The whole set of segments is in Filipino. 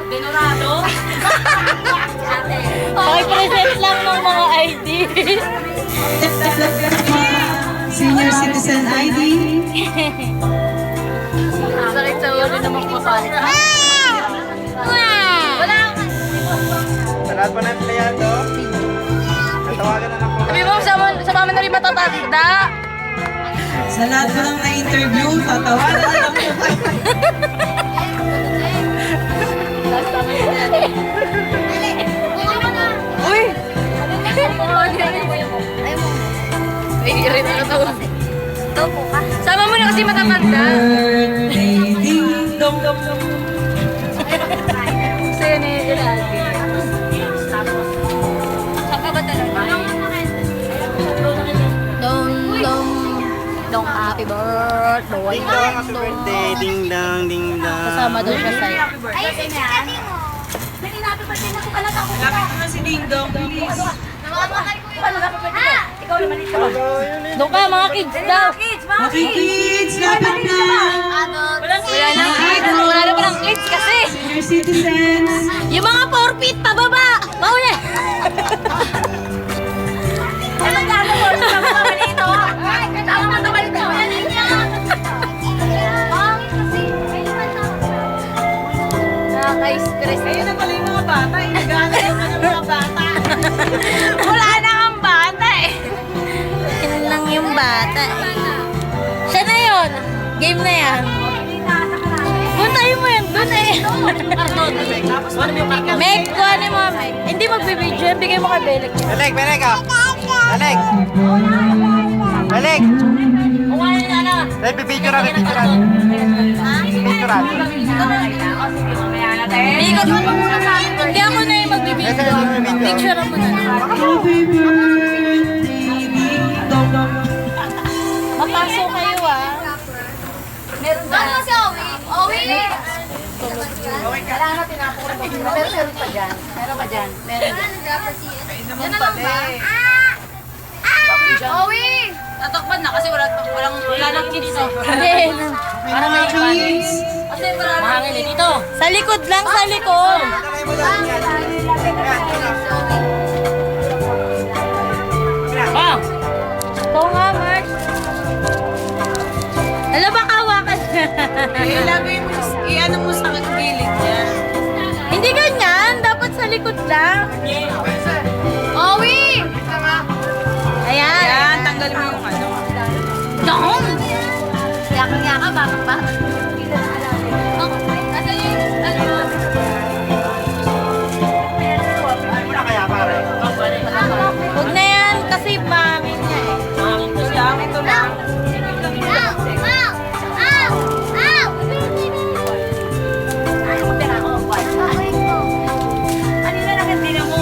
Denorado. Pakipresent lang ng mga ID. Senior Citizen ID. Sakit sa ulo naman po pare. Sa lahat pa ng empleyado, natawagan na ng po. Sabi mo, sa mama na rin matatanda. Sa lahat ko lang na-interview, tatawanan na lang po. Uy! Ay, rin ako to. Sama mo na kasi matatanda. Birthday, ding dong dong. Sa'yo na yun lagi. Saka ba talaga? Dong happy birthday. Ding dong, happy birthday. Ding dong, ding dong. Kasama daw siya sa'yo. Ay, sige yan. Happy birthday na ko pala ako. Lapit naman si Ding Dong, please. Ikaw naman ito. Doon ka, mga kids daw. Okay, kids, lapit na. Wala na kids. Wala na parang kids kasi. Senior citizens. Yung mga 4 feet pababa. Bawal yan. Ano na ano mo? Tama ka ba dito? Tama ka ba dito? Nakaka-stress. Ayun na pala yung mga bata. Inagana naman yung mga bata. Wala na kang bata eh. Yun lang yung bata eh. Siya na yun. Game na yan. Puntayin mo yan. Doon eh. Meg, kuhanin mo. Meg. Hindi magbibidyo yan. Bigay mo kay Belek. Beleg, beleg ah. Beleg. Beleg. Dahil bibidyo rin, bibidyo rin. Bibidyo rin. Ikot mo muna sa akin. Hindi ako na yung magbibidyo. Picture mo na. Happy birthday, Ding Dong. Mapasok kayo ah. Meron ba? Ano si Owi? Owi! Kailangan natin ako. Meron pa dyan. Meron pa dyan. Meron. Yan na lang ba? Owi! Tatakpan na kasi wala nang kids eh. Hindi. Para may kids. Kasi mahangin eh dito. Sa likod lang, sa likod. Talay mo lang yan. Wow! Ito nga, Mark. Alam ba kawakan? Ilagay mo, i-ano mo sa gilid niya. Hindi ganyan. Dapat sa likod lang. Owi! Ayan. Yan, tanggalin mo yung ano. Doon! Yakang-yaka, bakit ba? Asan yung... Ay mo na kaya pare. Huwag na yan kasi bangin niya eh. Ito lang, ito lang. Kanina lang ang dila mo.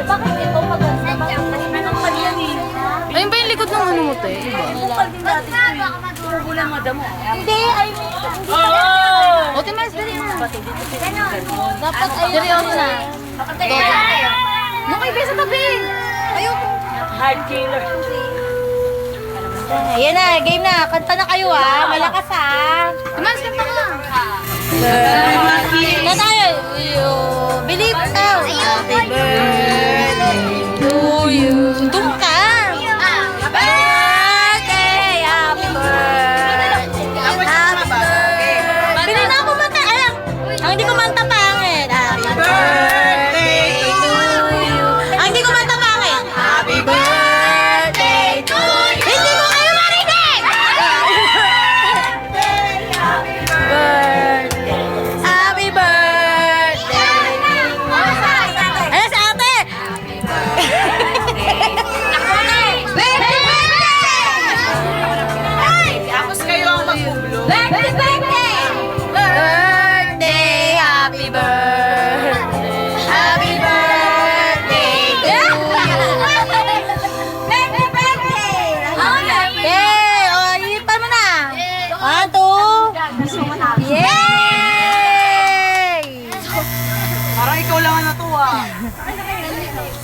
Bakit ito maganda? Kanina lang pala yan eh. Ayun ba yung likod ng ano mo to eh? Bukal din natin ito eh. Tubulan mo damo. Hindi, ay Oo! O, timas, dali na. Dapat ay seryoso na. Nung kayo sa tabi. Ayoko. Hard killer. Ayan na, game na. Kanta na kayo ah. Malakas ah. Tumas ka pa nga. Na tayo. You believe now. Happy birthday to you. Doon ka.